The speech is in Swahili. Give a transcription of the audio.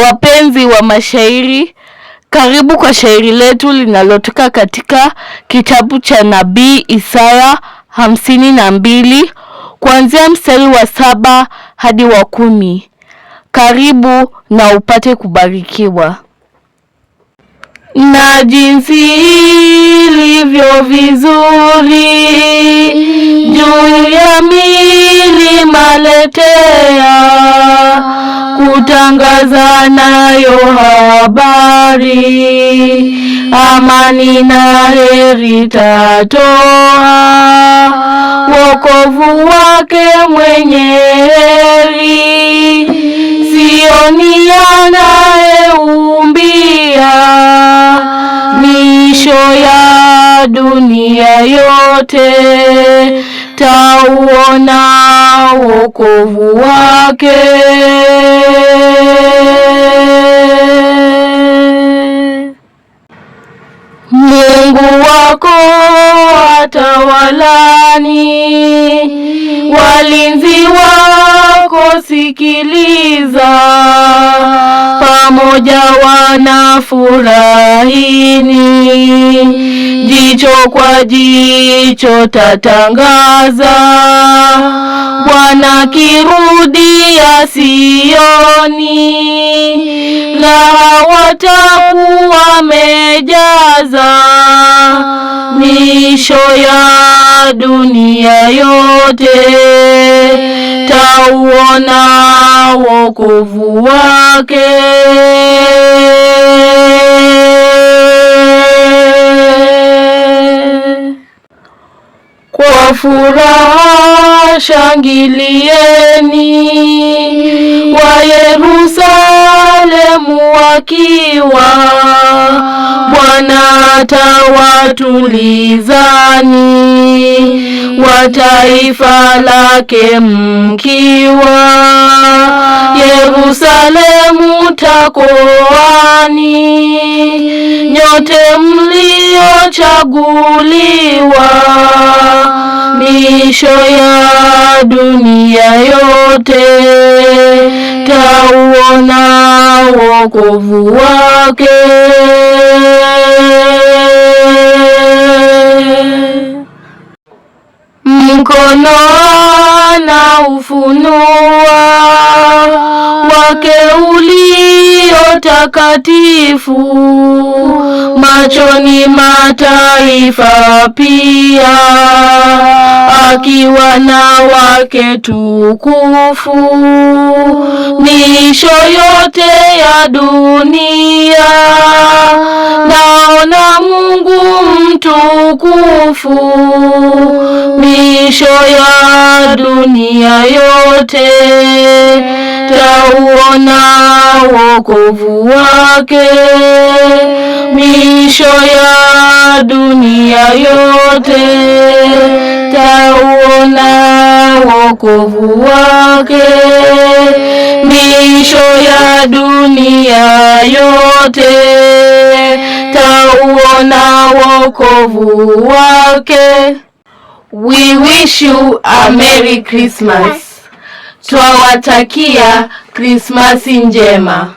Wapenzi wa mashairi, karibu kwa shairi letu linalotoka katika kitabu cha Nabii Isaya 52 kuanzia mstari wa 7 hadi wa 10. Karibu na upate kubarikiwa. Na jinsi ilivyo vizuri juu ya milima letea, kutangaza nayo habari, amani na heri tatoa, wokovu wake mwenye heri, Sioni anayeumbia, misho ya dunia yote tauona wokovu wake. Mungu wako atawalani, walinzi wako sikiliza, pamoja wanafurahini, jicho kwa jicho tatangaza, Bwana kirudia Sioni, raha watakuwa wamejaza, misho ya dunia yote tauona wokovu wake. Kwa furaha shangilieni, wa Yerusalemu wakiwa, Bwana atawatulizani, wa taifa lake mkiwa, Yerusalemu takoani, nyote mliochaguliwa, misho ya dunia yote tauona wokovu wake. Mkono na ufunua wake ulio takatifu, machoni mataifa pia, akiwa na wake tukufu, misho yote ya dunia naona Mungu mtukufu, misho ya dunia yote tauona wokovu wake, misho ya dunia yote tauona wokovu wake, misho ya dunia yote tauona wokovu wake. We wish you a Merry Christmas. Twawatakia Krismasi njema.